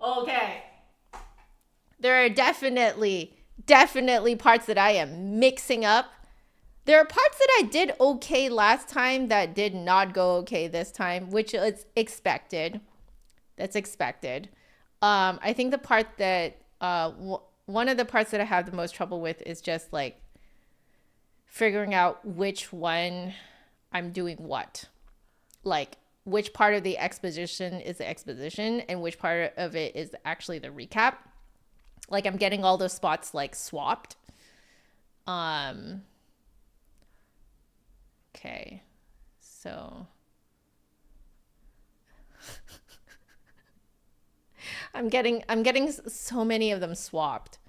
Okay. There are definitely parts that I am mixing up. There are parts that I did okay last time that did not go okay this time, which is expected. That's expected. I think the part that, one of the parts that I have the most trouble with is just like figuring out which one I'm doing what. Like, which part of the exposition is the exposition and which part of it is actually the recap. Like, I'm getting all those spots like swapped. Okay. So I'm getting so many of them swapped.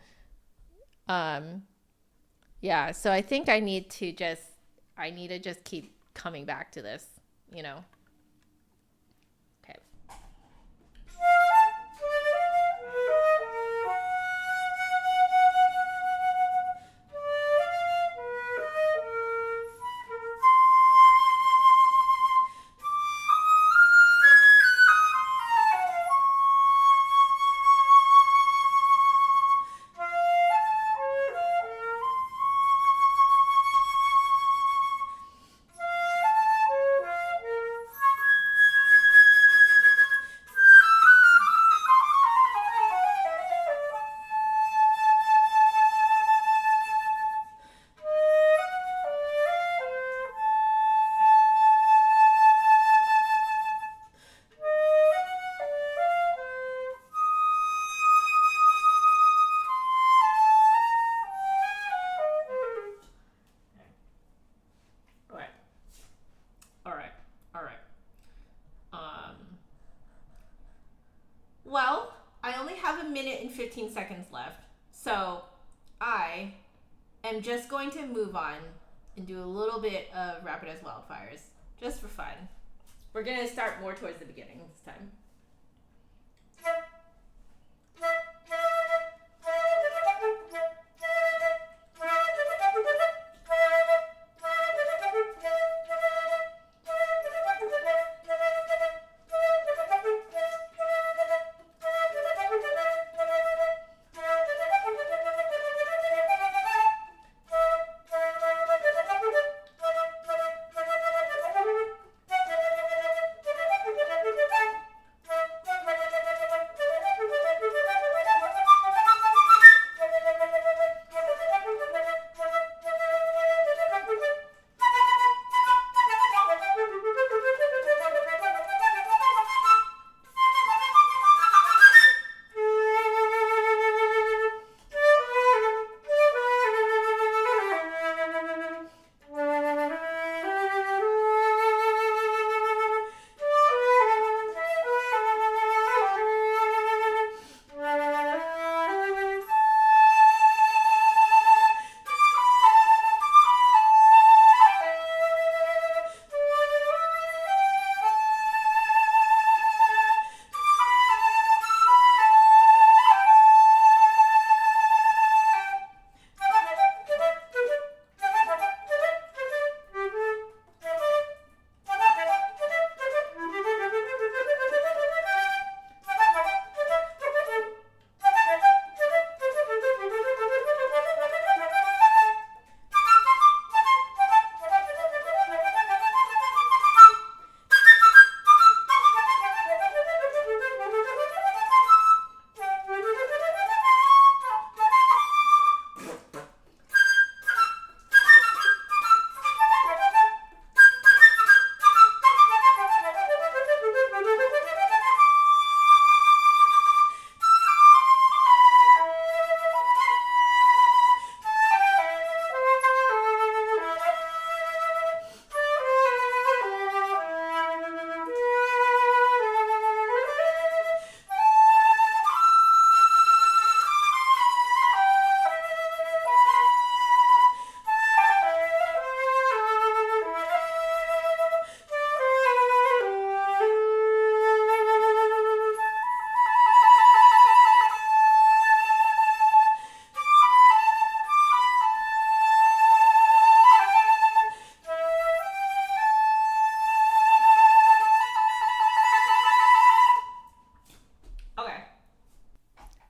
Yeah, so I think I need to just keep coming back to this, you know. Okay. Well, I only have a minute and 15 seconds left, so I am just going to move on and do a little bit of Rapid as Wildfires, just for fun. We're going to start more towards the beginning this time.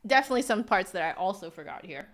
definitely some parts that I also forgot here.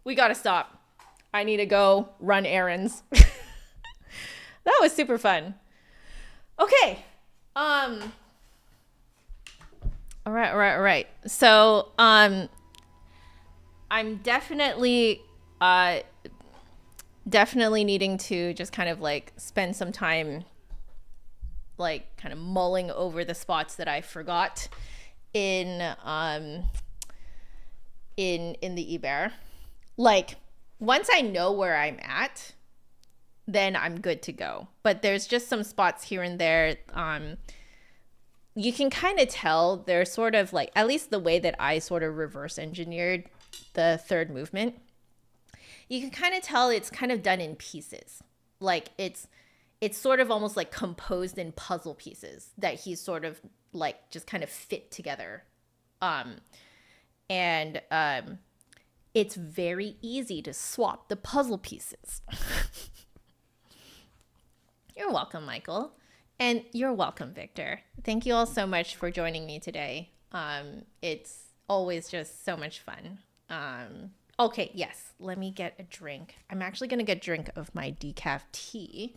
We gotta stop. I need to go run errands. That was super fun. Okay. All right. So, I'm definitely needing to just kind of like spend some time like kind of mulling over the spots that I forgot in the Ibert. Like, once I know where I'm at, then I'm good to go. But there's just some spots here and there. You can kind of tell they're sort of like, at least the way that I sort of reverse engineered the third movement, you can kind of tell it's kind of done in pieces. Like it's sort of almost like composed in puzzle pieces that he's sort of like just kind of fit together. It's very easy to swap the puzzle pieces. You're welcome, Michael. And you're welcome, Victor. Thank you all so much for joining me today. It's always just so much fun. Okay, yes, let me get a drink. I'm actually going to get a drink of my decaf tea.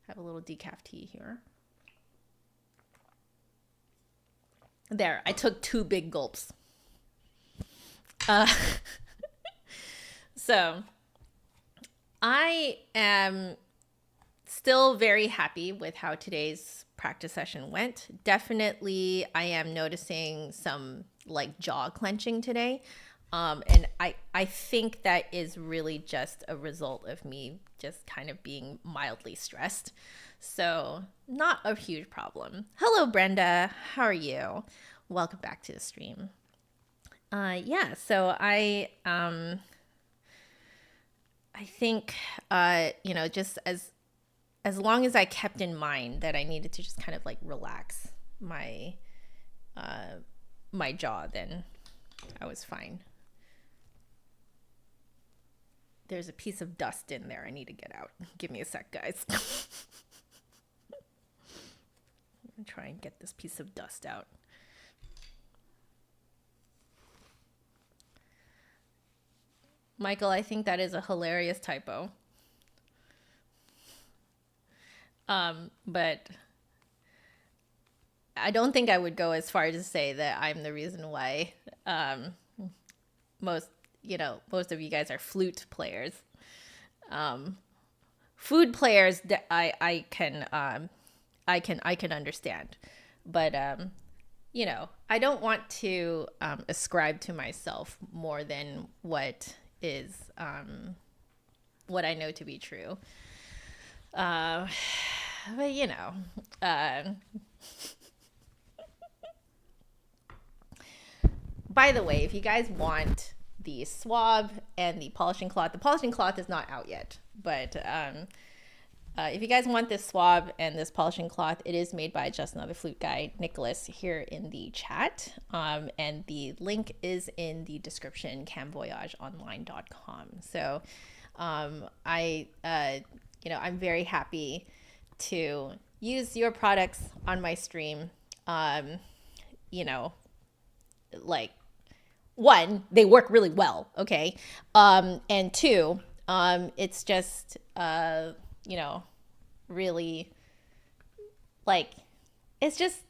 I have a little decaf tea here. There, I took 2 big gulps. So I am still very happy with how today's practice session went. Definitely, I am noticing some like jaw clenching today. And I think that is really just a result of me just kind of being mildly stressed. So not a huge problem. Hello, Brenda. How are you? Welcome back to the stream. Yeah, so I think, just as long as I kept in mind that I needed to just kind of like relax my jaw, then I was fine. There's a piece of dust in there I need to get out. Give me a sec, guys. I'm gonna try and get this piece of dust out. Michael, I think that is a hilarious typo. But I don't think I would go as far to say that I'm the reason why most of you guys are flute players. Food players, I can understand, but I don't want to ascribe to myself more than what is what I know to be true. But you know, by the way, if you guys want the swab and the polishing cloth, the polishing cloth is not out yet, but if you guys want this swab and this polishing cloth, it is made by Just Another Flute guy, Nicholas, here in the chat. And the link is in the description, CAM.VOYAGE.online.com. So you know, I'm very happy to use your products on my stream. You know, like, one, they work really well, okay? And two, it's just, you know, really, like, it's just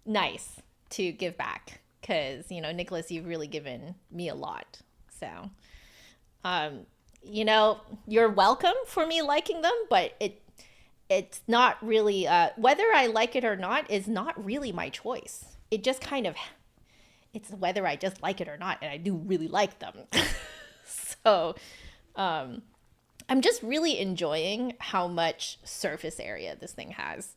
nice to give back because, you know, Nicholas, you've really given me a lot. So, you know, you're welcome for me liking them, but it's not really, whether I like it or not is not really my choice. It just kind of, it's whether I just like it or not, and I do really like them. So, I'm just really enjoying how much surface area this thing has.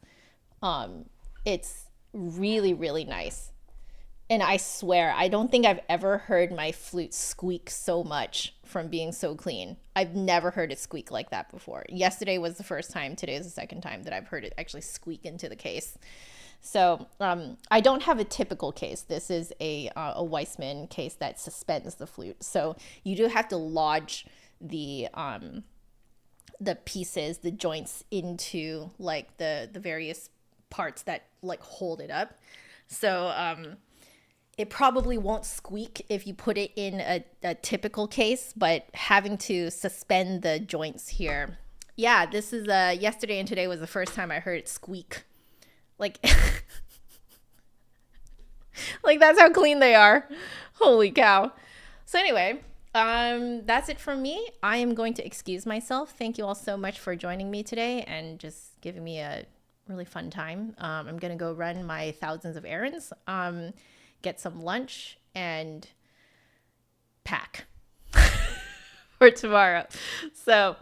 It's really, really nice. And I swear, I don't think I've ever heard my flute squeak so much from being so clean. I've never heard it squeak like that before. Yesterday was the first time. Today is the second time that I've heard it actually squeak into the case. So I don't have a typical case. This is a Weissman case that suspends the flute. So you do have to lodge the pieces, the joints into like the various parts that like hold it up. So it probably won't squeak if you put it in a typical case, but having to suspend the joints here. Yeah, this is yesterday and today was the first time I heard it squeak. Like, like that's how clean they are. Holy cow. So anyway, that's it from me. I am going to excuse myself. Thank you all so much for joining me today and just giving me a really fun time. I'm going to go run my thousands of errands, get some lunch, and pack for tomorrow. So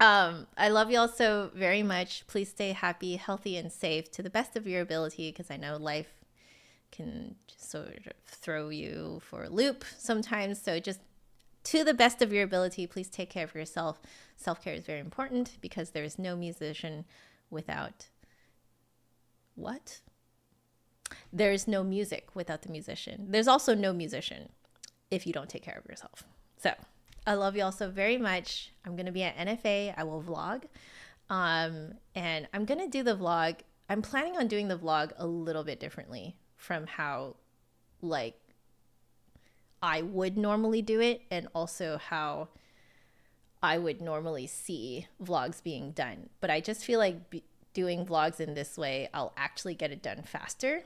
I love you all so very much. Please stay happy, healthy, and safe to the best of your ability, because I know life can just sort of throw you for a loop sometimes. So just to the best of your ability, please take care of yourself. Self-care is very important because there is no musician without what? There is no music without the musician. There's also no musician if you don't take care of yourself. So I love you all so very much. I'm going to be at NFA. I will vlog. And I'm going to do the vlog. I'm planning on doing the vlog a little bit differently from how like I would normally do it, and also how I would normally see vlogs being done. But I just feel like doing vlogs in this way, I'll actually get it done faster,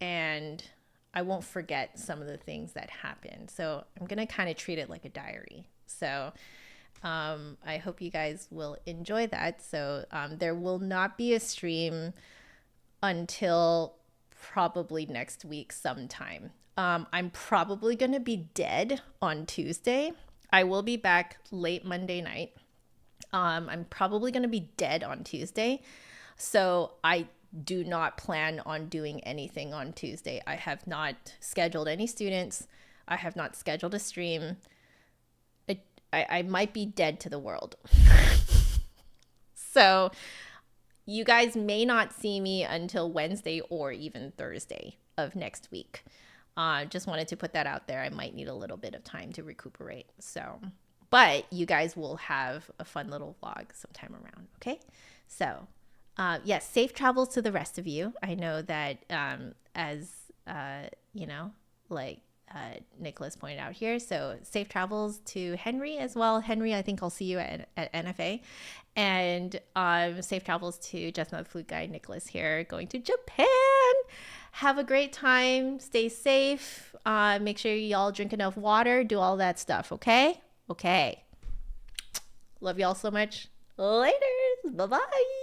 and I won't forget some of the things that happen. So I'm going to kind of treat it like a diary. So I hope you guys will enjoy that. So there will not be a stream until probably next week sometime. I'm probably going to be dead on Tuesday. I will be back late Monday night. I'm probably going to be dead on Tuesday. So I do not plan on doing anything on Tuesday. I have not scheduled any students. I have not scheduled a stream. I might be dead to the world. So you guys may not see me until Wednesday or even Thursday of next week. Just wanted to put that out there. I might need a little bit of time to recuperate. So, but you guys will have a fun little vlog sometime around. Okay. So, yes, safe travels to the rest of you. I know that, as, you know, like, Nicholas pointed out here. So safe travels to Henry as well. Henry, I think I'll see you at NFA. And safe travels to Just Another Flute guy, Nicholas here, going to Japan. Have a great time. Stay safe. Make sure y'all drink enough water. Do all that stuff. Okay? Okay. Love y'all so much. Later. Bye-bye.